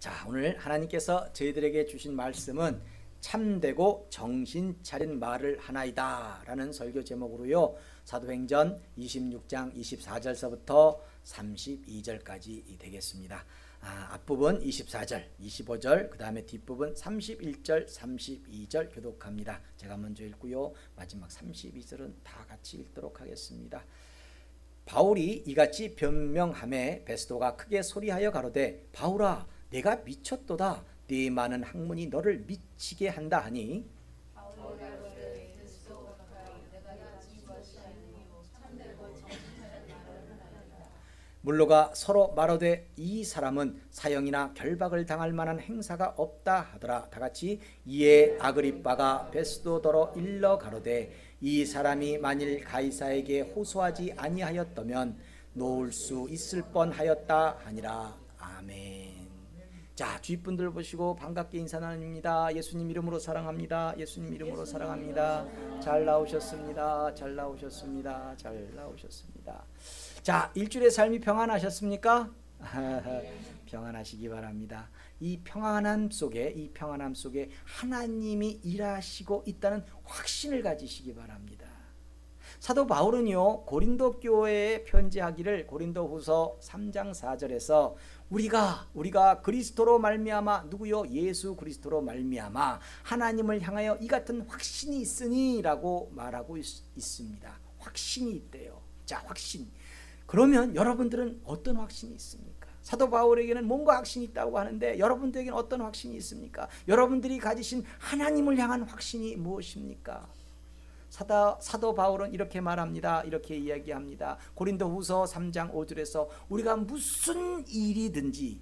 자, 오늘 하나님께서 저희들에게 주신 말씀은 참되고 정신 차린 말을 하나이다 라는 설교 제목으로요, 사도행전 26장 24절서부터 32절까지 되겠습니다. 앞부분 24절, 25절, 그 다음에 뒷부분 31절, 32절 교독합니다. 제가 먼저 읽고요, 마지막 32절은 다 같이 읽도록 하겠습니다. 바울이 이같이 변명하매 베스도가 크게 소리하여 가로되, 바울아, 내가 미쳤도다. 네 많은 학문이 너를 미치게 한다 하니, 물로가 서로 말하되 이 사람은 사형이나 결박을 당할 만한 행사가 없다 하더라. 다같이 이에 아그리빠가 베스도더러 일러 가로되, 이 사람이 만일 가이사에게 호소하지 아니하였다면 놓을 수 있을 뻔하였다 하니라. 아멘. 자, 주위 분들 보시고 반갑게 인사 나눕니다. 예수님 이름으로 사랑합니다. 예수님 이름으로 사랑합니다. 잘 나오셨습니다. 잘 나오셨습니다. 잘 나오셨습니다. 자, 일주일의 삶이 평안하셨습니까? 평안하시기 바랍니다. 이 평안함 속에 하나님이 일하시고 있다는 확신을 가지시기 바랍니다. 사도 바울은요, 고린도 교회에 편지하기를 고린도후서 3장 4절에서 우리가 그리스도로 말미암아, 누구요? 예수 그리스도로 말미암아 하나님을 향하여 이 같은 확신이 있으니라고 말하고 있습니다. 확신이 있대요. 자, 확신. 그러면 여러분들은 어떤 확신이 있습니까? 사도 바울에게는 뭔가 확신이 있다고 하는데 여러분들에게는 어떤 확신이 있습니까? 여러분들이 가지신 하나님을 향한 확신이 무엇입니까? 사도 바울은 이렇게 말합니다. 이렇게 이야기합니다. 고린도후서 3장 5절에서 우리가 무슨 일이든지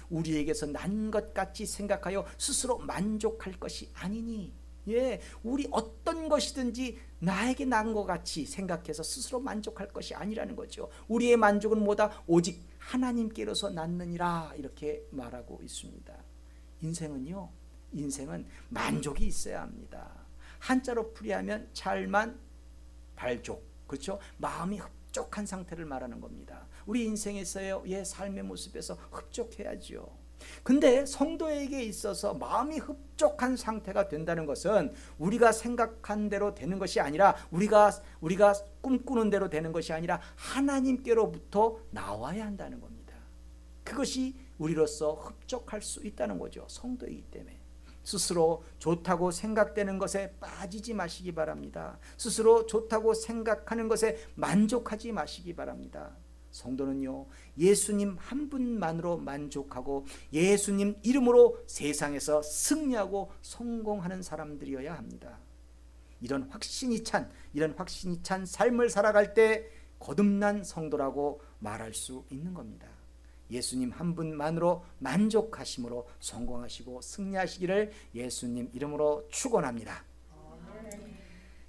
우리에게서 난 것 같이 생각하여 스스로 만족할 것이 아니니, 우리 어떤 것이든지 나에게 난 것 같이 생각해서 스스로 만족할 것이 아니라는 거죠. 우리의 만족은 뭐다? 오직 하나님께로서 낳느니라, 이렇게 말하고 있습니다. 인생은 만족이 있어야 합니다. 한자로 풀이하면 찰만 발족, 그렇죠? 마음이 흡족한 상태를 말하는 겁니다. 우리 인생에서요, 삶의 모습에서 흡족해야죠. 근데 성도에게 있어서 마음이 흡족한 상태가 된다는 것은 우리가 생각한 대로 되는 것이 아니라, 우리가 꿈꾸는 대로 되는 것이 아니라 하나님께로부터 나와야 한다는 겁니다. 그것이 우리로서 흡족할 수 있다는 거죠. 성도이기 때문에. 스스로 좋다고 생각되는 것에 빠지지 마시기 바랍니다. 스스로 좋다고 생각하는 것에 만족하지 마시기 바랍니다. 성도는요, 예수님 한 분만으로 만족하고 예수님 이름으로 세상에서 승리하고 성공하는 사람들이어야 합니다. 이런 확신이 찬 삶을 살아갈 때 거듭난 성도라고 말할 수 있는 겁니다. 예수님 한 분만으로 만족하심으로 성공하시고 승리하시기를 예수님 이름으로 축원합니다.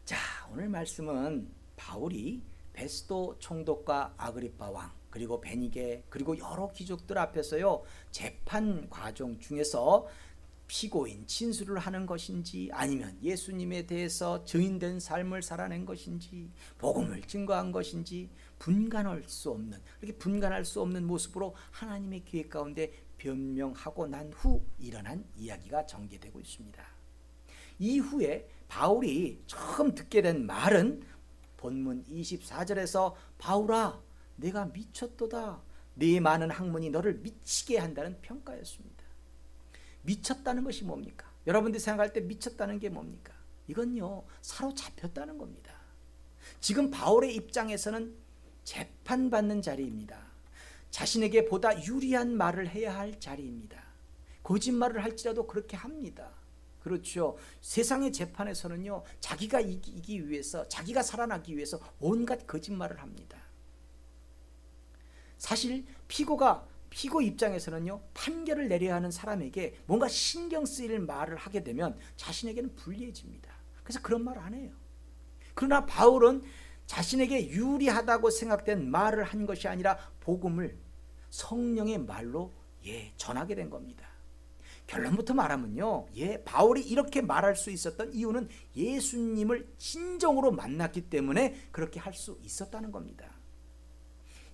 자, 오늘 말씀은 바울이 베스도 총독과 아그리빠 왕, 그리고 베니게, 그리고 여러 귀족들 앞에서요, 재판 과정 중에서 피고인 진술을 하는 것인지, 아니면 예수님에 대해서 증인된 삶을 살아낸 것인지, 복음을 증거한 것인지 분간할 수 없는 모습으로 하나님의 계획 가운데 변명하고 난 후 일어난 이야기가 전개되고 있습니다. 이후에 바울이 처음 듣게 된 말은 본문 24절에서 바울아, 내가 미쳤도다. 네 많은 학문이 너를 미치게 한다는 평가였습니다. 미쳤다는 것이 뭡니까? 여러분들이 생각할 때 미쳤다는 게 뭡니까? 이건요, 사로잡혔다는 겁니다. 지금 바울의 입장에서는 재판받는 자리입니다. 자신에게 보다 유리한 말을 해야 할 자리입니다. 거짓말을 할지라도 그렇게 합니다. 그렇죠. 세상의 재판에서는요, 자기가 이기기 위해서, 자기가 살아나기 위해서 온갖 거짓말을 합니다. 사실 피고 입장에서는요, 판결을 내려야 하는 사람에게 뭔가 신경 쓰일 말을 하게 되면 자신에게는 불리해집니다. 그래서 그런 말을 안 해요. 그러나 바울은 자신에게 유리하다고 생각된 말을 한 것이 아니라 복음을 성령의 말로 전하게 된 겁니다. 결론부터 말하면요, 바울이 이렇게 말할 수 있었던 이유는 예수님을 진정으로 만났기 때문에 그렇게 할 수 있었다는 겁니다.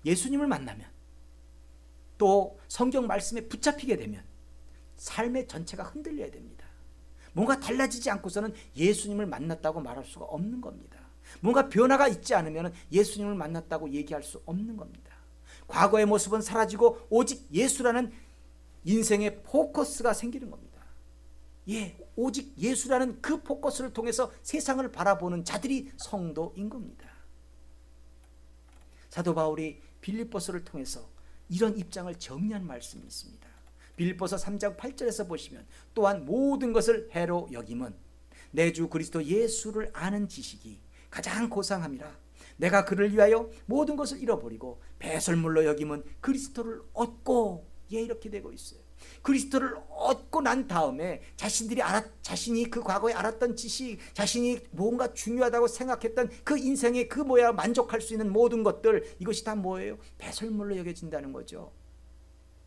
예수님을 만나면 또 성경 말씀에 붙잡히게 되면 삶의 전체가 흔들려야 됩니다. 뭔가 달라지지 않고서는 예수님을 만났다고 말할 수가 없는 겁니다. 뭔가 변화가 있지 않으면 예수님을 만났다고 얘기할 수 없는 겁니다. 과거의 모습은 사라지고 오직 예수라는 인생의 포커스가 생기는 겁니다. 오직 예수라는 그 포커스를 통해서 세상을 바라보는 자들이 성도인 겁니다. 사도 바울이 빌립보서를 통해서 이런 입장을 정리한 말씀이 있습니다. 빌립보서 3장 8절에서 보시면 또한 모든 것을 해로 여김은 내 주 그리스도 예수를 아는 지식이 가장 고상함이라. 내가 그를 위하여 모든 것을 잃어버리고 배설물로 여김은 그리스도를 얻고, 이렇게 되고 있어요. 그리스도를 얻고 난 다음에 자신이 그 과거에 알았던 지식, 자신이 뭔가 중요하다고 생각했던 그 인생의 그 만족할 수 있는 모든 것들, 이것이 다 뭐예요? 배설물로 여겨진다는 거죠.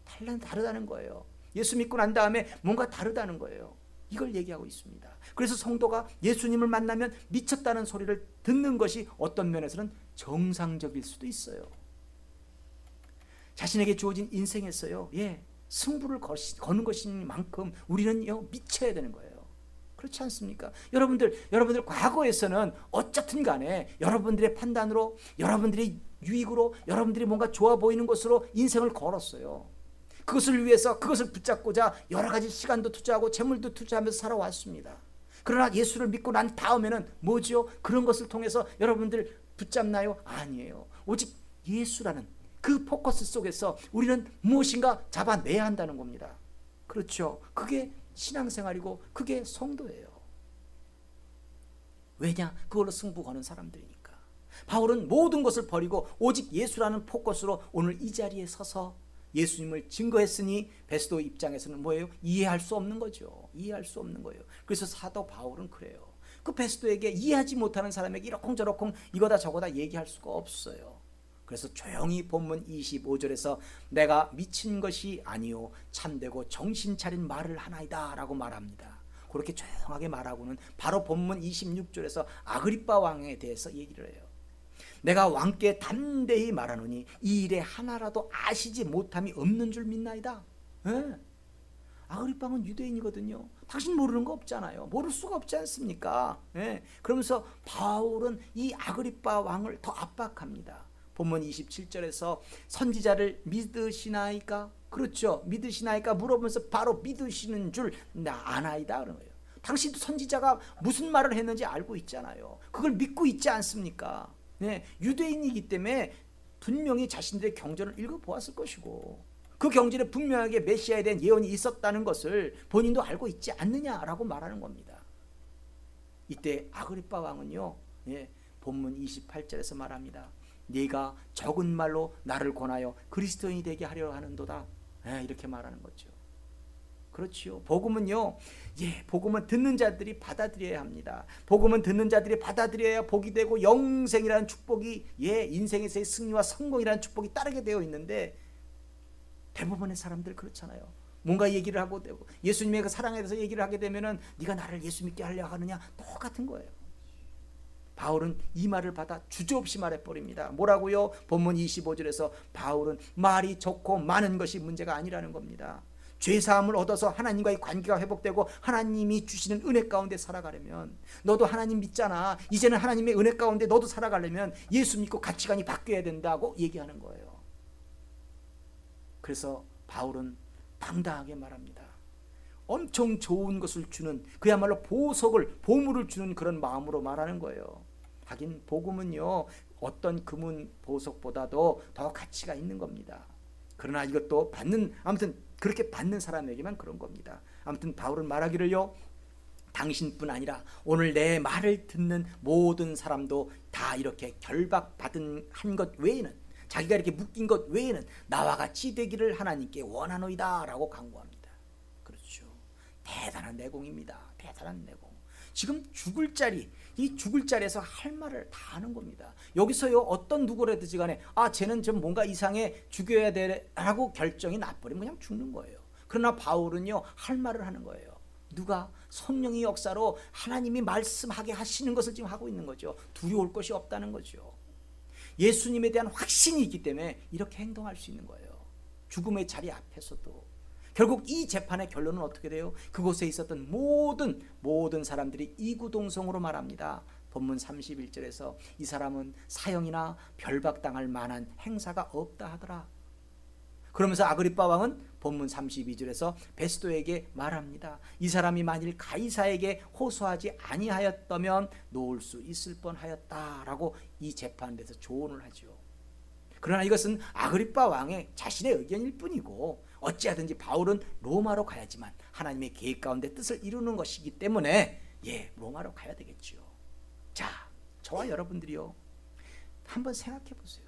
다르다는 거예요. 예수 믿고 난 다음에 뭔가 다르다는 거예요. 이걸 얘기하고 있습니다. 그래서 성도가 예수님을 만나면 미쳤다는 소리를 듣는 것이 어떤 면에서는 정상적일 수도 있어요. 자신에게 주어진 인생에서요, 승부를 거는 것인 만큼 우리는요, 미쳐야 되는 거예요. 그렇지 않습니까? 여러분들 과거에서는 어쨌든 간에 여러분들의 판단으로, 여러분들의 유익으로, 여러분들이 뭔가 좋아 보이는 것으로 인생을 걸었어요. 그것을 위해서, 그것을 붙잡고자 여러 가지 시간도 투자하고 재물도 투자하면서 살아왔습니다. 그러나 예수를 믿고 난 다음에는 뭐죠? 그런 것을 통해서 여러분들 붙잡나요? 아니에요. 오직 예수라는 그 포커스 속에서 우리는 무엇인가 잡아내야 한다는 겁니다. 그렇죠. 그게 신앙생활이고 그게 성도예요. 왜냐? 그걸로 승부 거는 사람들이니까. 바울은 모든 것을 버리고 오직 예수라는 포커스로 오늘 이 자리에 서서 예수님을 증거했으니 베스도 입장에서는 뭐예요? 이해할 수 없는 거죠. 이해할 수 없는 거예요. 그래서 사도 바울은 그래요. 그 베스도에게 이해하지 못하는 사람에게 이러쿵저러쿵 이거다 저거다 얘기할 수가 없어요. 그래서 조용히 본문 25절에서 내가 미친 것이 아니요 참되고 정신 차린 말을 하나이다 라고 말합니다. 그렇게 조용하게 말하고는 바로 본문 26절에서 아그리빠 왕에 대해서 얘기를 해요. 내가 왕께 담대히 말하노니 이 일에 하나라도 아시지 못함이 없는 줄 믿나이다. 아그리빠 왕은 유대인이거든요. 당신 모르는 거 없잖아요. 모를 수가 없지 않습니까? 그러면서 바울은 이 아그리빠 왕을 더 압박합니다. 본문 27절에서 선지자를 믿으시나이까? 그렇죠. 믿으시나이까 물어보면서 바로 믿으시는 줄 나 아나이다 그런 거예요. 당신도 선지자가 무슨 말을 했는지 알고 있잖아요. 그걸 믿고 있지 않습니까? 유대인이기 때문에 분명히 자신들의 경전을 읽어보았을 것이고 그 경전에 분명하게 메시아에 대한 예언이 있었다는 것을 본인도 알고 있지 않느냐라고 말하는 겁니다. 이때 아그리빠 왕은요, 본문 28절에서 말합니다. 네가 적은 말로 나를 권하여 그리스도인이 되게 하려 하는도다. 이렇게 말하는 거죠. 그렇죠. 복음은요, 복음은 듣는 자들이 받아들여야 합니다. 복음은 듣는 자들이 받아들여야 복이 되고 영생이라는 축복이, 인생에서의 승리와 성공이라는 축복이 따르게 되어 있는데 대부분의 사람들 그렇잖아요. 뭔가 얘기를 하고 되고 예수님의 그 사랑에 대해서 얘기를 하게 되면은 네가 나를 예수 믿게 하려 하느냐, 똑같은 거예요. 바울은 이 말을 받아 주저없이 말해버립니다. 뭐라고요? 본문 25절에서 바울은 말이 좋고 많은 것이 문제가 아니라는 겁니다. 죄사함을 얻어서 하나님과의 관계가 회복되고 하나님이 주시는 은혜 가운데 살아가려면, 너도 하나님 믿잖아, 이제는 하나님의 은혜 가운데 너도 살아가려면 예수 믿고 가치관이 바뀌어야 된다고 얘기하는 거예요. 그래서 바울은 당당하게 말합니다. 엄청 좋은 것을 주는, 그야말로 보물을 주는 그런 마음으로 말하는 거예요. 하긴 복음은요, 어떤 금은 보석보다도 더 가치가 있는 겁니다. 그러나 이것도 아무튼 그렇게 받는 사람에게만 그런 겁니다. 아무튼 바울은 말하기를요, 당신뿐 아니라 오늘 내 말을 듣는 모든 사람도 다 이렇게 결박받은 한 것 외에는, 자기가 이렇게 묶인 것 외에는 나와 같이 되기를 하나님께 원하노이다 라고 강구합니다. 그렇죠. 대단한 내공입니다. 대단한 내공. 지금 죽을 자리, 이 죽을 자리에서 할 말을 다 하는 겁니다. 여기서요, 어떤 누구라든지 간에 쟤는 좀 뭔가 이상해, 죽여야 되라고 결정이 나버리면 그냥 죽는 거예요. 그러나 바울은요, 할 말을 하는 거예요. 누가? 성령의 역사로 하나님이 말씀하게 하시는 것을 지금 하고 있는 거죠. 두려울 것이 없다는 거죠. 예수님에 대한 확신이 있기 때문에 이렇게 행동할 수 있는 거예요. 죽음의 자리 앞에서도 결국 이 재판의 결론은 어떻게 돼요? 그곳에 있었던 모든 사람들이 이구동성으로 말합니다. 본문 31절에서 이 사람은 사형이나 별박당할 만한 행사가 없다 하더라. 그러면서 아그리빠 왕은 본문 32절에서 베스도에게 말합니다. 이 사람이 만일 가이사에게 호소하지 아니하였다면 놓을 수 있을 뻔하였다라고 이 재판에 대해서 조언을 하죠. 그러나 이것은 아그리빠 왕의 자신의 의견일 뿐이고 어찌하든지 바울은 로마로 가야지만 하나님의 계획 가운데 뜻을 이루는 것이기 때문에 로마로 가야 되겠죠. 자, 저와 여러분들이요, 한번 생각해 보세요.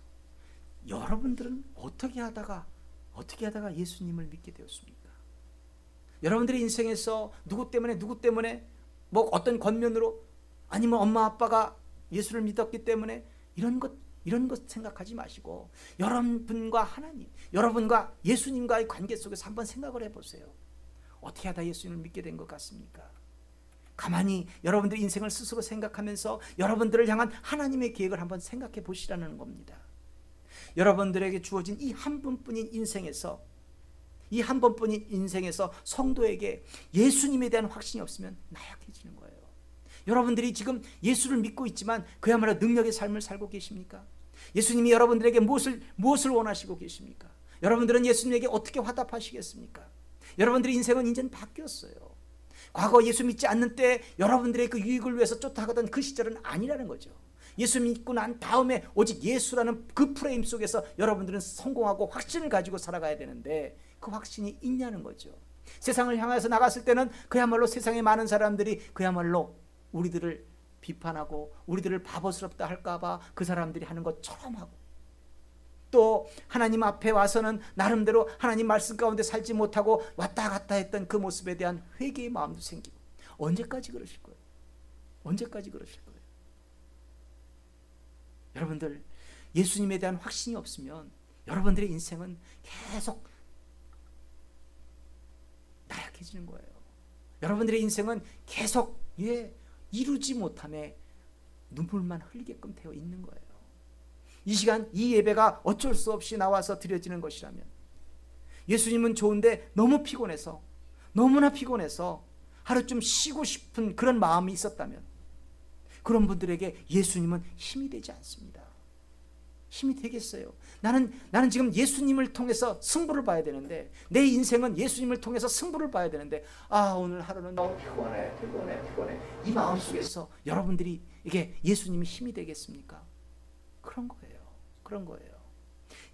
여러분들은 어떻게 하다가 예수님을 믿게 되었습니까? 여러분들의 인생에서 누구 때문에 뭐 어떤 권면으로, 아니면 엄마 아빠가 예수를 믿었기 때문에 이런 것 생각하지 마시고 여러분과 하나님, 여러분과 예수님과의 관계 속에서 한번 생각을 해보세요. 어떻게 하다 예수님을 믿게 된 것 같습니까? 가만히 여러분들 인생을 스스로 생각하면서 여러분들을 향한 하나님의 계획을 한번 생각해 보시라는 겁니다. 여러분들에게 주어진 이 한 번뿐인 인생에서, 성도에게 예수님에 대한 확신이 없으면 나약해지는 거예요. 여러분들이 지금 예수를 믿고 있지만 그야말로 능력의 삶을 살고 계십니까? 예수님이 여러분들에게 무엇을 원하시고 계십니까? 여러분들은 예수님에게 어떻게 화답하시겠습니까? 여러분들의 인생은 이제는 바뀌었어요. 과거 예수 믿지 않는 때 여러분들의 그 유익을 위해서 쫓아가던 그 시절은 아니라는 거죠. 예수 믿고 난 다음에 오직 예수라는 그 프레임 속에서 여러분들은 성공하고 확신을 가지고 살아가야 되는데 그 확신이 있냐는 거죠. 세상을 향해서 나갔을 때는 그야말로 세상의 많은 사람들이 그야말로 우리들을 비판하고 우리들을 바보스럽다 할까봐 그 사람들이 하는 것처럼 하고, 또 하나님 앞에 와서는 나름대로 하나님 말씀 가운데 살지 못하고 왔다 갔다 했던 그 모습에 대한 회개의 마음도 생기고, 언제까지 그러실 거예요? 여러분들, 예수님에 대한 확신이 없으면 여러분들의 인생은 계속 나약해지는 거예요. 여러분들의 인생은 계속 이루지 못함에 눈물만 흘리게끔 되어 있는 거예요. 이 시간 이 예배가 어쩔 수 없이 나와서 드려지는 것이라면, 예수님은 좋은데 너무나 피곤해서 하루쯤 쉬고 싶은 그런 마음이 있었다면, 그런 분들에게 예수님은 힘이 되지 않습니다. 힘이 되겠어요? 나는 지금 예수님을 통해서 승부를 봐야 되는데, 내 인생은 예수님을 통해서 승부를 봐야 되는데, 오늘 하루는 너무 피곤해. 이 마음 속에서 여러분들이 이게 예수님이 힘이 되겠습니까? 그런 거예요.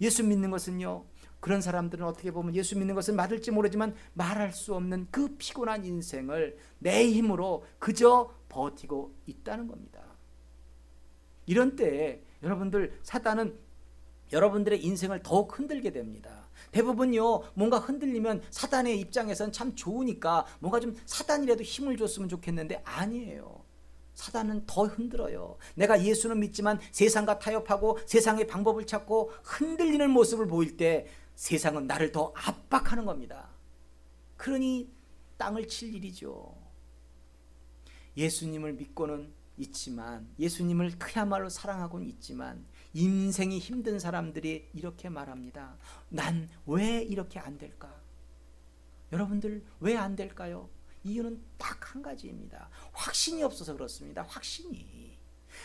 예수 믿는 것은요, 그런 사람들은 어떻게 보면 예수 믿는 것을 맞을지 모르지만 말할 수 없는 그 피곤한 인생을 내 힘으로 그저 버티고 있다는 겁니다. 이런 때에 여러분들, 사단은 여러분들의 인생을 더욱 흔들게 됩니다. 대부분요, 뭔가 흔들리면 사단의 입장에서는 참 좋으니까 뭔가 좀 사단이라도 힘을 줬으면 좋겠는데 아니에요. 사단은 더 흔들어요. 내가 예수는 믿지만 세상과 타협하고 세상의 방법을 찾고 흔들리는 모습을 보일 때 세상은 나를 더 압박하는 겁니다. 그러니 땅을 칠 일이죠. 예수님을 믿고는 있지만, 예수님을 그야말로 사랑하고는 있지만, 인생이 힘든 사람들이 이렇게 말합니다. 난 왜 이렇게 안 될까? 여러분들 왜 안 될까요? 이유는 딱 한 가지입니다. 확신이 없어서 그렇습니다. 확신이.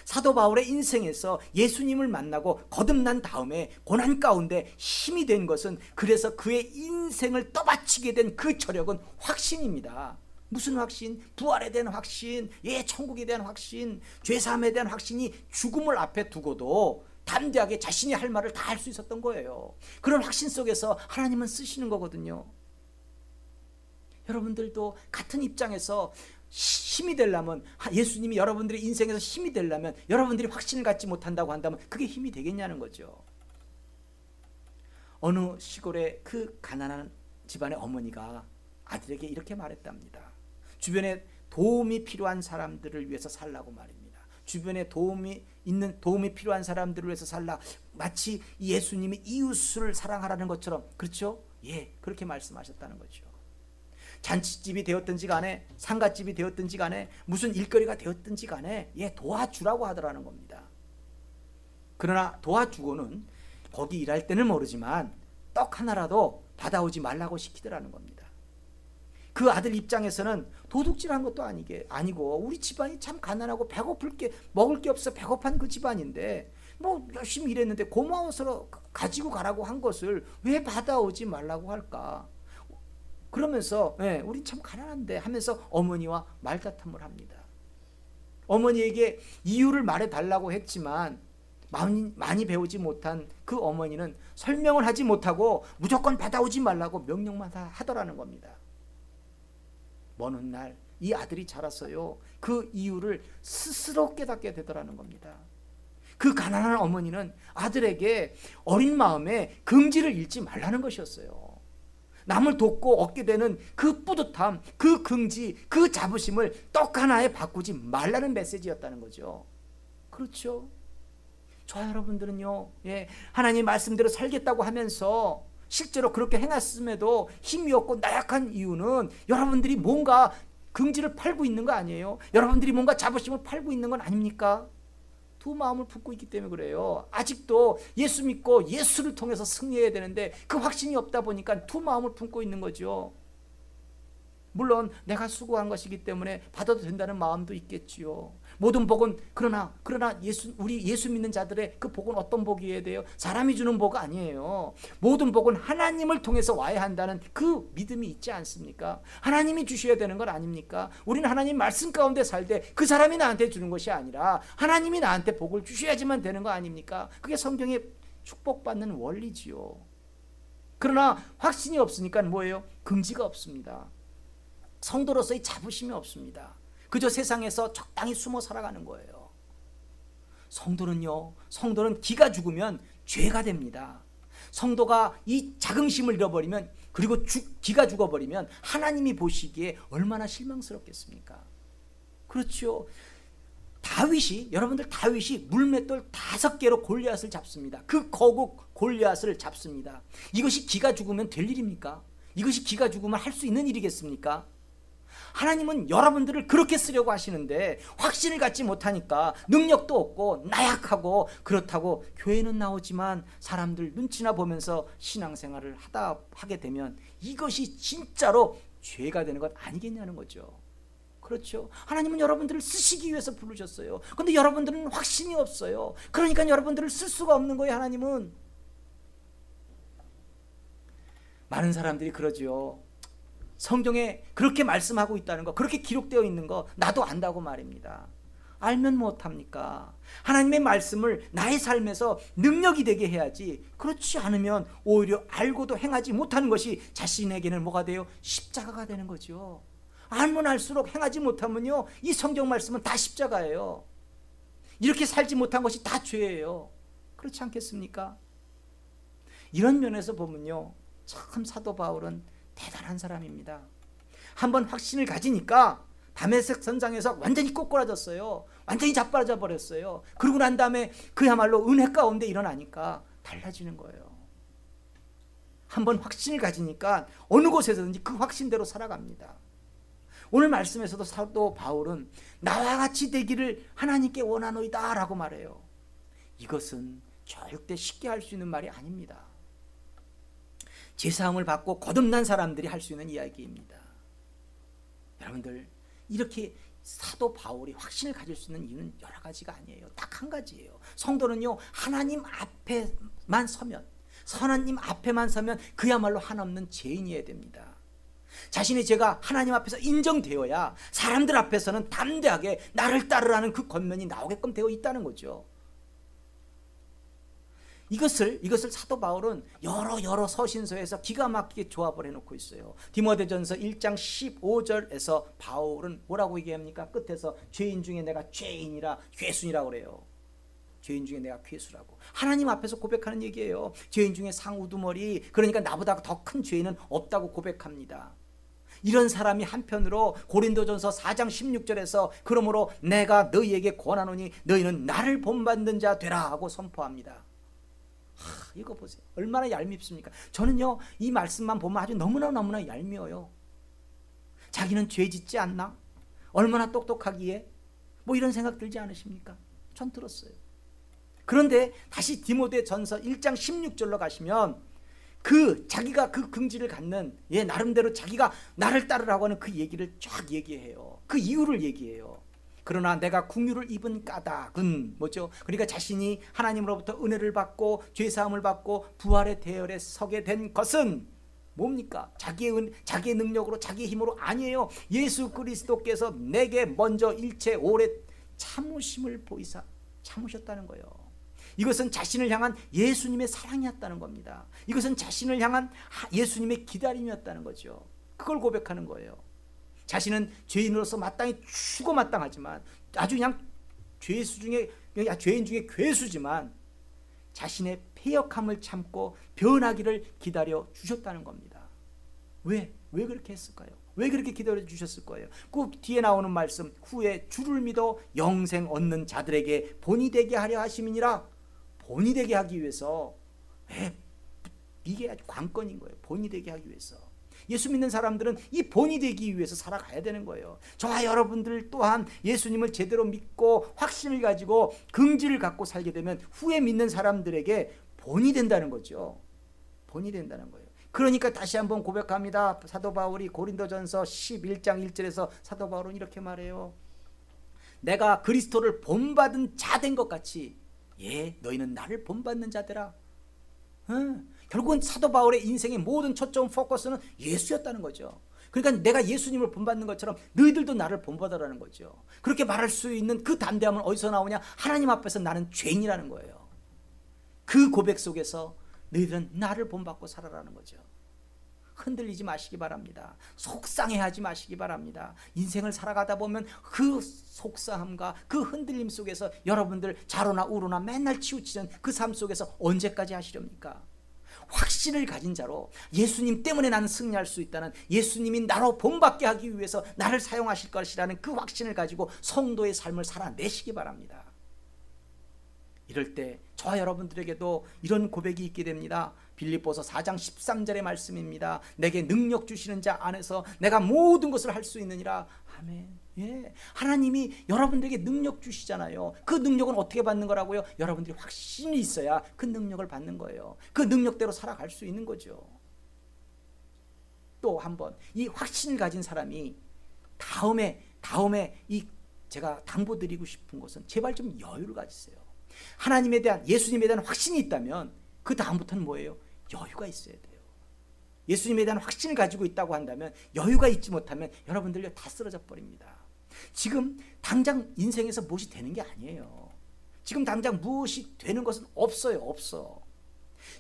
사도 바울의 인생에서 예수님을 만나고 거듭난 다음에 고난 가운데 힘이 된 것은, 그래서 그의 인생을 떠받치게 된 그 저력은 확신입니다. 무슨 확신? 부활에 대한 확신, 천국에 대한 확신, 죄사함에 대한 확신이 죽음을 앞에 두고도 담대하게 자신이 할 말을 다 할 수 있었던 거예요. 그런 확신 속에서 하나님은 쓰시는 거거든요. 여러분들도 같은 입장에서 힘이 되려면, 예수님이 여러분들의 인생에서 힘이 되려면 여러분들이 확신을 갖지 못한다고 한다면 그게 힘이 되겠냐는 거죠. 어느 시골의 그 가난한 집안의 어머니가 아들에게 이렇게 말했답니다. 주변에 도움이 필요한 사람들을 위해서 살라고 말입니다. 주변에 도움이 필요한 사람들을 위해서 살라. 마치 예수님이 이웃을 사랑하라는 것처럼, 그렇죠? 그렇게 말씀하셨다는 거죠. 잔치집이 되었든지 간에, 상가집이 되었든지 간에, 무슨 일거리가 되었든지 간에 도와주라고 하더라는 겁니다. 그러나 도와주고는 거기 일할 때는 모르지만 떡 하나라도 받아오지 말라고 시키더라는 겁니다. 그 아들 입장에서는 도둑질한 것도 아니고 우리 집안이 참 가난하고 먹을 게 없어 배고픈 그 집안인데 뭐 열심히 일했는데 고마워서 가지고 가라고 한 것을 왜 받아오지 말라고 할까? 그러면서 우린 참 가난한데 하면서 어머니와 말다툼을 합니다. 어머니에게 이유를 말해달라고 했지만 많이 배우지 못한 그 어머니는 설명을 하지 못하고 무조건 받아오지 말라고 명령만 하더라는 겁니다. 먼 훗날 이 아들이 자랐어요. 그 이유를 스스로 깨닫게 되더라는 겁니다. 그 가난한 어머니는 아들에게 어린 마음에 긍지를 잃지 말라는 것이었어요. 남을 돕고 얻게 되는 그 뿌듯함, 그 긍지, 그 자부심을 떡 하나에 바꾸지 말라는 메시지였다는 거죠. 그렇죠? 저와 여러분들은요, 하나님 말씀대로 살겠다고 하면서 실제로 그렇게 행했음에도 힘이 없고 나약한 이유는 여러분들이 뭔가 긍지를 팔고 있는 거 아니에요? 여러분들이 뭔가 자부심을 팔고 있는 건 아닙니까? 두 마음을 품고 있기 때문에 그래요. 아직도 예수 믿고 예수를 통해서 승리해야 되는데 그 확신이 없다 보니까 두 마음을 품고 있는 거죠. 물론 내가 수고한 것이기 때문에 받아도 된다는 마음도 있겠지요. 모든 복은 그러나 우리 예수 믿는 자들의 그 복은 어떤 복이어야 돼요? 사람이 주는 복 아니에요. 모든 복은 하나님을 통해서 와야 한다는 그 믿음이 있지 않습니까? 하나님이 주셔야 되는 건 아닙니까? 우리는 하나님 말씀 가운데 살 때 그 사람이 나한테 주는 것이 아니라 하나님이 나한테 복을 주셔야지만 되는 거 아닙니까? 그게 성경의 축복받는 원리지요. 그러나 확신이 없으니까 뭐예요? 긍지가 없습니다. 성도로서의 자부심이 없습니다. 그저 세상에서 적당히 숨어 살아가는 거예요. 성도는 기가 죽으면 죄가 됩니다. 성도가 이 자긍심을 잃어버리면, 그리고 기가 죽어버리면 하나님이 보시기에 얼마나 실망스럽겠습니까? 그렇죠. 여러분들 다윗이 물맷돌 5개로 골리앗을 잡습니다. 그 거국 골리앗을 잡습니다. 이것이 기가 죽으면 될 일입니까? 이것이 기가 죽으면 할 수 있는 일이겠습니까? 하나님은 여러분들을 그렇게 쓰려고 하시는데 확신을 갖지 못하니까, 능력도 없고 나약하고, 그렇다고 교회는 나오지만 사람들 눈치나 보면서 신앙생활을 하게 되면 이것이 진짜로 죄가 되는 것 아니겠냐는 거죠. 그렇죠. 하나님은 여러분들을 쓰시기 위해서 부르셨어요. 그런데 여러분들은 확신이 없어요. 그러니까 여러분들을 쓸 수가 없는 거예요. 하나님은. 많은 사람들이 그러죠. 성경에 그렇게 말씀하고 있다는 거, 그렇게 기록되어 있는 거 나도 안다고 말입니다. 알면 못합니까? 하나님의 말씀을 나의 삶에서 능력이 되게 해야지, 그렇지 않으면 오히려 알고도 행하지 못하는 것이 자신에게는 뭐가 돼요? 십자가가 되는 거죠. 알면 알수록 행하지 못하면요, 이 성경 말씀은 다 십자가예요. 이렇게 살지 못한 것이 다 죄예요. 그렇지 않겠습니까? 이런 면에서 보면요, 참 사도 바울은 대단한 사람입니다. 한번 확신을 가지니까 다메섹 선장에서 완전히 꼬꾸라졌어요. 완전히 자빠져 버렸어요. 그러고 난 다음에 그야말로 은혜 가운데 일어나니까 달라지는 거예요. 한번 확신을 가지니까 어느 곳에서든지 그 확신대로 살아갑니다. 오늘 말씀에서도 사도 바울은 나와 같이 되기를 하나님께 원하노이다 라고 말해요. 이것은 절대 쉽게 할 수 있는 말이 아닙니다. 제사함을 받고 거듭난 사람들이 할 수 있는 이야기입니다. 여러분들, 이렇게 사도 바울이 확신을 가질 수 있는 이유는 여러 가지가 아니에요. 딱 한 가지예요. 성도는요, 하나님 앞에만 서면, 하나님 앞에만 서면 그야말로 한없는 죄인이어야 됩니다. 자신의 죄가 하나님 앞에서 인정되어야 사람들 앞에서는 담대하게 나를 따르라는 그 권면이 나오게끔 되어 있다는 거죠. 이것을 사도 바울은 여러 서신서에서 기가 막히게 조합을 해놓고 있어요. 디모데전서 1장 15절에서 바울은 뭐라고 얘기합니까? 끝에서 죄인 중에 내가 죄인이라 괴순이라고 그래요. 죄인 중에 내가 괴수라고. 하나님 앞에서 고백하는 얘기예요. 죄인 중에 상우두머리, 그러니까 나보다 더 큰 죄인은 없다고 고백합니다. 이런 사람이 한편으로 고린도전서 4장 16절에서 그러므로 내가 너희에게 권하노니 너희는 나를 본받는 자 되라 하고 선포합니다. 이거 보세요. 얼마나 얄밉습니까? 저는요, 이 말씀만 보면 아주 너무나 얄미워요. 자기는 죄 짓지 않나? 얼마나 똑똑하기에? 뭐 이런 생각 들지 않으십니까? 전 들었어요. 그런데 다시 디모데전서 1장 16절로 가시면 그 자기가 그 긍지를 갖는 나름대로 자기가 나를 따르라고 하는 그 얘기를 쫙 얘기해요. 그 이유를 얘기해요. 그러나 내가 궁유를 입은 까닭은 뭐죠? 그러니까 자신이 하나님으로부터 은혜를 받고 죄사함을 받고 부활의 대열에 서게 된 것은 뭡니까? 자기의 능력으로 자기의 힘으로 아니에요. 예수 그리스도께서 내게 먼저 일체 오래 참으심을 보이사 참으셨다는 거예요. 이것은 자신을 향한 예수님의 사랑이었다는 겁니다. 이것은 자신을 향한 예수님의 기다림이었다는 거죠. 그걸 고백하는 거예요. 자신은 죄인으로서 마땅히 죽어 마땅하지만 아주 그냥 죄인 중에 괴수지만 자신의 패역함을 참고 변하기를 기다려 주셨다는 겁니다. 왜 그렇게 했을까요? 왜 그렇게 기다려 주셨을 거예요? 그 뒤에 나오는 말씀, 후에 주를 믿어 영생 얻는 자들에게 본이 되게 하려 하심이니라. 본이 되게 하기 위해서, 이게 아주 관건인 거예요. 본이 되게 하기 위해서. 예수 믿는 사람들은 이 본이 되기 위해서 살아가야 되는 거예요. 저와 여러분들 또한 예수님을 제대로 믿고 확신을 가지고 긍지를 갖고 살게 되면 후에 믿는 사람들에게 본이 된다는 거죠. 본이 된다는 거예요. 그러니까 다시 한번 고백합니다. 사도 바울이 고린도전서 11장 1절에서 사도 바울은 이렇게 말해요. 내가 그리스도를 본받은 자 된 것 같이 너희는 나를 본받는 자들아. 결국은 사도 바울의 인생의 모든 초점 포커스는 예수였다는 거죠. 그러니까 내가 예수님을 본받는 것처럼 너희들도 나를 본받으라는 거죠. 그렇게 말할 수 있는 그 담대함은 어디서 나오냐? 하나님 앞에서 나는 죄인이라는 거예요. 그 고백 속에서 너희들은 나를 본받고 살아라는 거죠. 흔들리지 마시기 바랍니다. 속상해하지 마시기 바랍니다. 인생을 살아가다 보면 그 속상함과 그 흔들림 속에서 여러분들 좌로나 우로나 맨날 치우치는 그 삶 속에서 언제까지 하시렵니까? 확신을 가진 자로 예수님 때문에 나는 승리할 수 있다는, 예수님이 나로 본받게 하기 위해서 나를 사용하실 것이라는 그 확신을 가지고 성도의 삶을 살아내시기 바랍니다. 이럴 때 저와 여러분들에게도 이런 고백이 있게 됩니다. 빌립보서 4장 13절의 말씀입니다. 내게 능력 주시는 자 안에서 내가 모든 것을 할 수 있느니라. 아멘. 하나님이 여러분들에게 능력 주시잖아요. 그 능력은 어떻게 받는 거라고요? 여러분들이 확신이 있어야 그 능력을 받는 거예요. 그 능력대로 살아갈 수 있는 거죠. 또 한번 이 확신을 가진 사람이 다음에 제가 당부드리고 싶은 것은 제발 좀 여유를 가지세요. 하나님에 대한, 예수님에 대한 확신이 있다면 그 다음부터는 뭐예요? 여유가 있어야 돼요. 예수님에 대한 확신을 가지고 있다고 한다면, 여유가 있지 못하면 여러분들요 다 쓰러져 버립니다. 지금 당장 인생에서 무엇이 되는 게 아니에요. 지금 당장 무엇이 되는 것은 없어.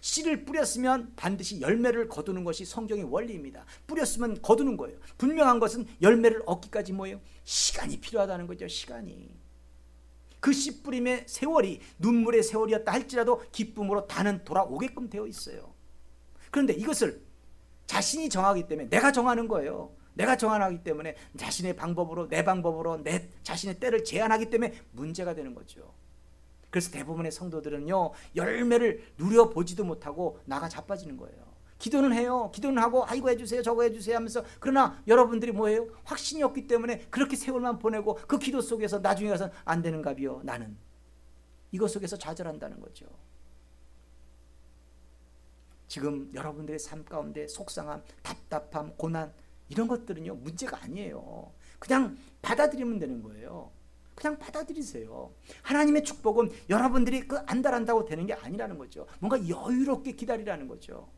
씨를 뿌렸으면 반드시 열매를 거두는 것이 성경의 원리입니다. 뿌렸으면 거두는 거예요. 분명한 것은 열매를 얻기까지 뭐예요? 시간이 필요하다는 거죠. 시간이. 그 씨 뿌림의 세월이 눈물의 세월이었다 할지라도 기쁨으로 다는 돌아오게끔 되어 있어요. 그런데 이것을 자신이 정하기 때문에, 내가 정하는 거예요. 내가 정하기 때문에 자신의 방법으로, 내 방법으로 내 자신의 때를 제한하기 때문에 문제가 되는 거죠. 그래서 대부분의 성도들은요 열매를 누려보지도 못하고 나가 자빠지는 거예요. 기도는 해요. 기도는 하고 이거 해주세요 저거 해주세요 하면서, 그러나 여러분들이 뭐예요? 확신이 없기 때문에 그렇게 세월만 보내고 그 기도 속에서 나중에 가서 안 되는가비요 나는. 이것 속에서 좌절한다는 거죠. 지금 여러분들의 삶 가운데 속상함, 답답함, 고난 이런 것들은요 문제가 아니에요. 그냥 받아들이면 되는 거예요. 그냥 받아들이세요. 하나님의 축복은 여러분들이 안달한다고 되는 게 아니라는 거죠. 뭔가 여유롭게 기다리라는 거죠.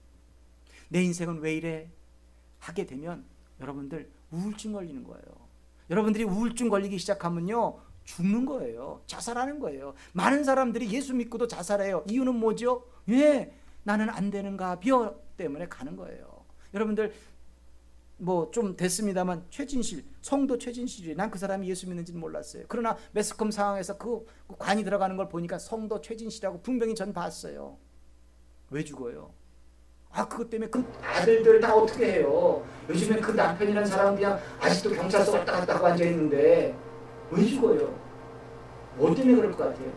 내 인생은 왜 이래? 하게 되면 여러분들 우울증 걸리는 거예요. 여러분들이 우울증 걸리기 시작하면요 죽는 거예요. 자살하는 거예요. 많은 사람들이 예수 믿고도 자살해요. 이유는 뭐죠? 나는 안 되는가 비어 때문에 가는 거예요. 여러분들 뭐 좀 됐습니다만 성도 최진실이, 난 그 사람이 예수 믿는지는 몰랐어요. 그러나 매스컴 상황에서 그 관이 들어가는 걸 보니까 성도 최진실이라고 분명히 전 봤어요. 왜 죽어요? 그것 때문에 그 아들들 다 어떻게 해요? 요즘에 그 남편이라는 사람은 그냥 아직도 경찰서 왔다 갔다 하고 앉아있는데 왜 죽어요? 뭐 때문에 그럴 것 같아요?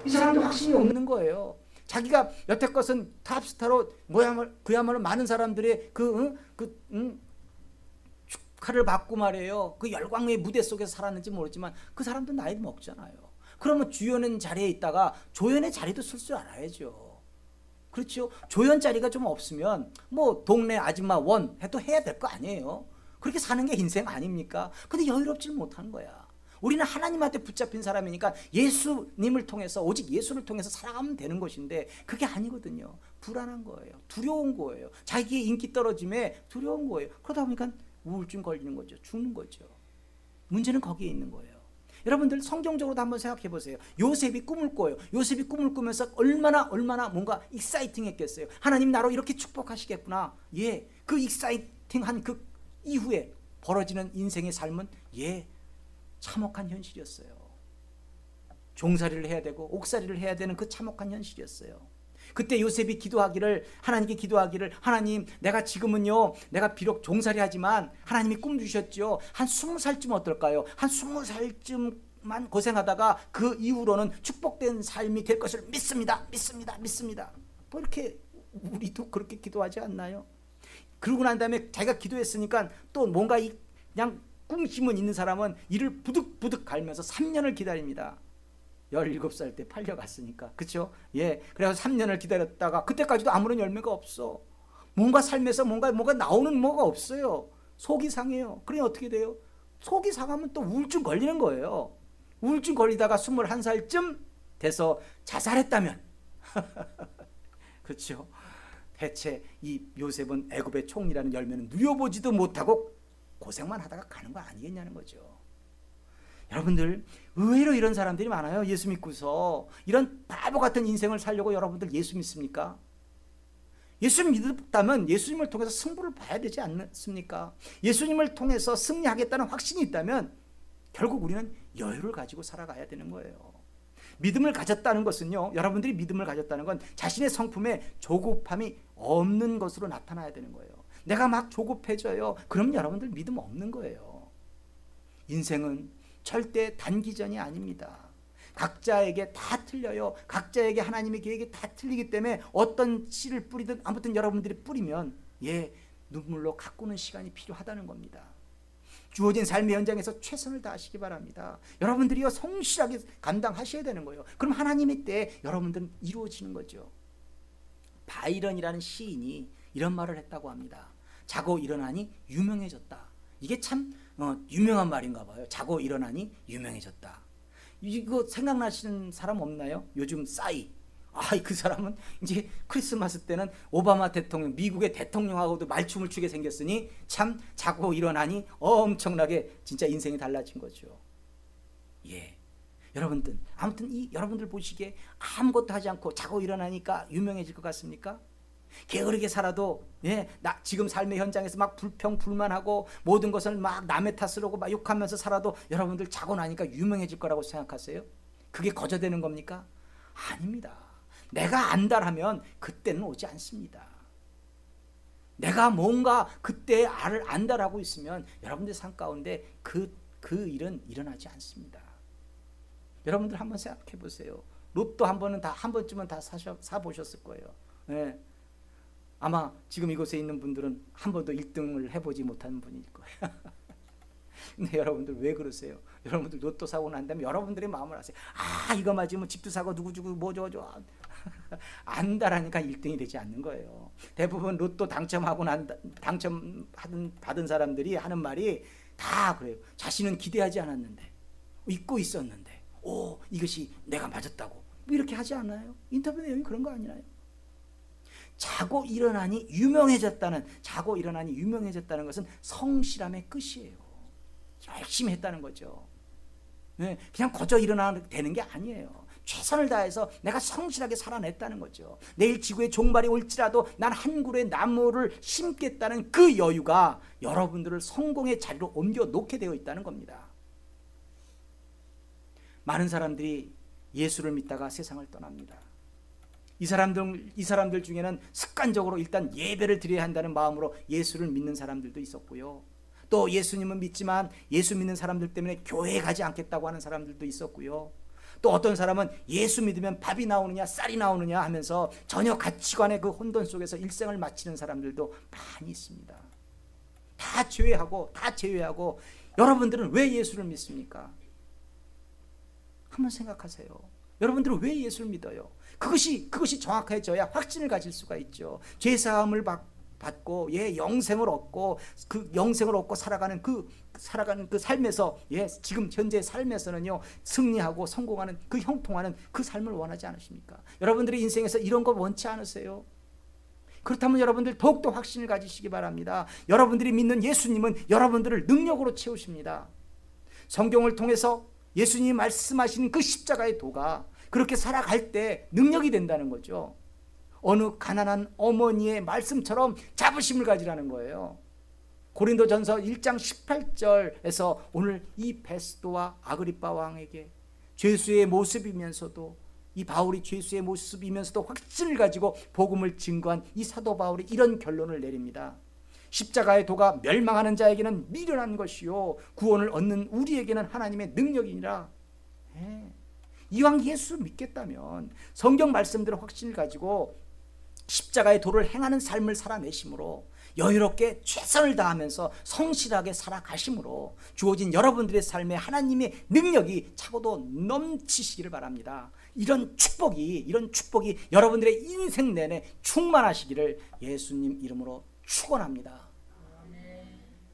이 사람도 확신이 없는 거예요. 자기가 여태껏은 탑스타로 그야말로 많은 사람들의 축하를 받고 말이에요. 그 열광의 무대 속에서 살았는지 모르지만 그 사람도 나이 먹잖아요. 그러면 주연의 자리에 있다가 조연의 자리도 쓸 줄 알아야죠. 그렇죠. 조연 자리가 좀 없으면 뭐 동네 아줌마 원 해도 해야 될 거 아니에요. 그렇게 사는 게 인생 아닙니까? 근데 여유롭지 못하는 거야. 우리는 하나님한테 붙잡힌 사람이니까 예수님을 통해서, 오직 예수를 통해서 살아가면 되는 것인데 그게 아니거든요. 불안한 거예요. 두려운 거예요. 자기의 인기 떨어짐에 두려운 거예요. 그러다 보니까 우울증 걸리는 거죠. 죽는 거죠. 문제는 거기에 있는 거예요. 여러분들 성경적으로도 한번 생각해 보세요. 요셉이 꿈을 꿔요. 요셉이 꿈을 꾸면서 얼마나 뭔가 익사이팅했겠어요. 하나님 나로 이렇게 축복하시겠구나. 예, 그 익사이팅한 그 이후에 벌어지는 인생의 삶은 참혹한 현실이었어요. 종살이를 해야 되고 옥살이를 해야 되는 그 참혹한 현실이었어요. 그때 요셉이 하나님께 기도하기를, 하나님, 내가 지금은요, 내가 비록 종살이하지만 하나님이 꿈 주셨죠. 한 20살쯤 어떨까요? 한 20살쯤만 고생하다가 그 이후로는 축복된 삶이 될 것을 믿습니다. 뭐 이렇게 우리도 그렇게 기도하지 않나요? 그러고 난 다음에 자기가 기도했으니까 또 뭔가 그냥 꿈심은 있는 사람은 이를 부득부득 갈면서 3년을 기다립니다. 17살 때 팔려갔으니까. 그렇죠? 예. 그래서 3년을 기다렸다가 그때까지도 아무런 열매가 없어. 뭔가 삶에서 뭔가 나오는 뭐가 없어요. 속이 상해요. 그러니 어떻게 돼요? 속이 상하면 또 우울증 걸리는 거예요. 우울증 걸리다가 21살쯤 돼서 자살했다면 그렇죠? 대체 이 요셉은 애굽의 총리라는 열매는 누려보지도 못하고 고생만 하다가 가는 거 아니겠냐는 거죠. 여러분들 의외로 이런 사람들이 많아요. 예수 믿고서 이런 바보 같은 인생을 살려고 여러분들 예수 믿습니까? 예수 믿었다면 예수님을 통해서 승부를 봐야 되지 않습니까? 예수님을 통해서 승리하겠다는 확신이 있다면 결국 우리는 여유를 가지고 살아가야 되는 거예요. 믿음을 가졌다는 것은요, 여러분들이 믿음을 가졌다는 건 자신의 성품에 조급함이 없는 것으로 나타나야 되는 거예요. 내가 막 조급해져요. 그럼 여러분들 믿음 없는 거예요. 인생은 절대 단기전이 아닙니다. 각자에게 다 틀려요. 각자에게 하나님의 계획이 다 틀리기 때문에 어떤 씨를 뿌리든 아무튼 여러분들이 뿌리면 눈물로 가꾸는 시간이 필요하다는 겁니다. 주어진 삶의 현장에서 최선을 다하시기 바랍니다. 여러분들이요 성실하게 감당하셔야 되는 거예요. 그럼 하나님의 때에 여러분들은 이루어지는 거죠. 바이런이라는 시인이 이런 말을 했다고 합니다. 자고 일어나니 유명해졌다. 이게 참 유명한 말인가 봐요. 자고 일어나니 유명해졌다. 이거 생각나시는 사람 없나요? 요즘 싸이. 그 사람은 이제 크리스마스 때는 오바마 대통령, 미국의 대통령하고도 말춤을 추게 생겼으니 참 자고 일어나니 엄청나게 진짜 인생이 달라진 거죠. 여러분들, 아무튼 여러분들 보시기에 아무것도 하지 않고 자고 일어나니까 유명해질 것 같습니까? 게으르게 살아도 나 지금 삶의 현장에서 막 불평불만하고 모든 것을 막 남의 탓을 하고 막 욕하면서 살아도 여러분들 자고 나니까 유명해질 거라고 생각하세요? 그게 거저되는 겁니까? 아닙니다. 내가 안달하면 그때는 오지 않습니다. 내가 뭔가 그때 안달하고 있으면 여러분들 삶 가운데 그 일은 일어나지 않습니다. 여러분들 한번 생각해 보세요. 로또 한 번쯤은 다 사보셨을 거예요. 아마 지금 이곳에 있는 분들은 한 번도 1등을 해보지 못한 분일 거예요. 근데 여러분들 왜 그러세요? 여러분들 로또 사고 난 다음에 여러분들의 마음을 아세요. 이거 맞으면 집도 사고 누구 주고 뭐 저거 안달하니까 1등이 되지 않는 거예요. 대부분 로또 받은 사람들이 하는 말이 다 그래요. 자신은 기대하지 않았는데, 잊고 있었는데, 이것이 내가 맞았다고. 이렇게 하지 않아요? 인터뷰 내용이 그런 거 아니나요? 자고 일어나니 유명해졌다는 것은 성실함의 끝이에요. 열심히 했다는 거죠. 그냥 거저 일어나면 되는 게 아니에요. 최선을 다해서 내가 성실하게 살아냈다는 거죠. 내일 지구에 종말이 올지라도 난 한 그루의 나무를 심겠다는 그 여유가 여러분들을 성공의 자리로 옮겨 놓게 되어 있다는 겁니다. 많은 사람들이 예수를 믿다가 세상을 떠납니다. 이 사람들 중에는 습관적으로 일단 예배를 드려야 한다는 마음으로 예수를 믿는 사람들도 있었고요. 또 예수님은 믿지만 예수 믿는 사람들 때문에 교회에 가지 않겠다고 하는 사람들도 있었고요. 또 어떤 사람은 예수 믿으면 밥이 나오느냐 쌀이 나오느냐 하면서 전혀 가치관의 그 혼돈 속에서 일생을 마치는 사람들도 많이 있습니다. 다 제외하고 여러분들은 왜 예수를 믿습니까? 한번 생각하세요. 여러분들은 왜 예수를 믿어요? 그것이 정확해져야 확신을 가질 수가 있죠. 죄 사함을 받고 영생을 얻고 그 영생을 얻고 살아가는 그 삶에서 지금 현재 삶에서는요 승리하고 성공하는 그 형통하는 그 삶을 원하지 않으십니까? 여러분들의 인생에서 이런 거 원치 않으세요? 그렇다면 여러분들 더욱더 확신을 가지시기 바랍니다. 여러분들이 믿는 예수님은 여러분들을 능력으로 채우십니다. 성경을 통해서 예수님이 말씀하시는 그 십자가의 도가 그렇게 살아갈 때 능력이 된다는 거죠. 어느 가난한 어머니의 말씀처럼 자부심을 가지라는 거예요. 고린도전서 1장 18절에서 오늘 이 베스도와 아그리빠 왕에게 죄수의 모습이면서도 이 바울이 죄수의 모습이면서도 확신을 가지고 복음을 증거한 이 사도 바울이 이런 결론을 내립니다. 십자가의 도가 멸망하는 자에게는 미련한 것이요 구원을 얻는 우리에게는 하나님의 능력이니라. 이왕 예수 믿겠다면 성경 말씀대로 확신을 가지고 십자가의 도를 행하는 삶을 살아내심으로 여유롭게 최선을 다하면서 성실하게 살아가심으로 주어진 여러분들의 삶에 하나님의 능력이 차고도 넘치시기를 바랍니다. 이런 축복이 여러분들의 인생 내내 충만하시기를 예수님 이름으로 축원합니다.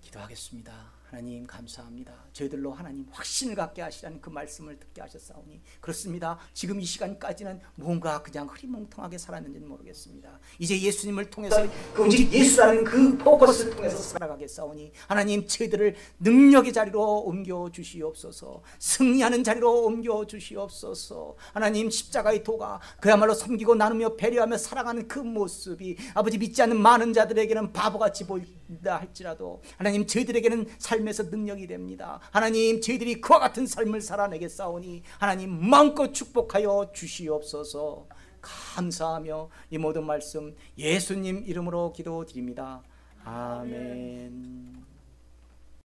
기도하겠습니다. 하나님 감사합니다. 저희들로 하나님 확신을 갖게 하시라는 그 말씀을 듣게 하셨사오니 그렇습니다. 지금 이 시간까지는 뭔가 그냥 흐리멍텅하게 살았는지는 모르겠습니다. 이제 예수님을 통해서 오직 예수라는 그 포커스를 통해서 살아가겠사오니 하나님 저희들을 능력의 자리로 옮겨 주시옵소서. 승리하는 자리로 옮겨 주시옵소서. 하나님 십자가의 도가 그야말로 섬기고 나누며 배려하며 살아가는 그 모습이 아버지 믿지 않는 많은 자들에게는 바보같이 보인다 할지라도 하나님 저희들에게는 삶에서 능력이 됩니다. 하나님 저희들이 그와 같은 삶을 살아내겠사오니 하나님 마음껏 축복하여 주시옵소서. 감사하며 이 모든 말씀 예수님 이름으로 기도드립니다. 아멘.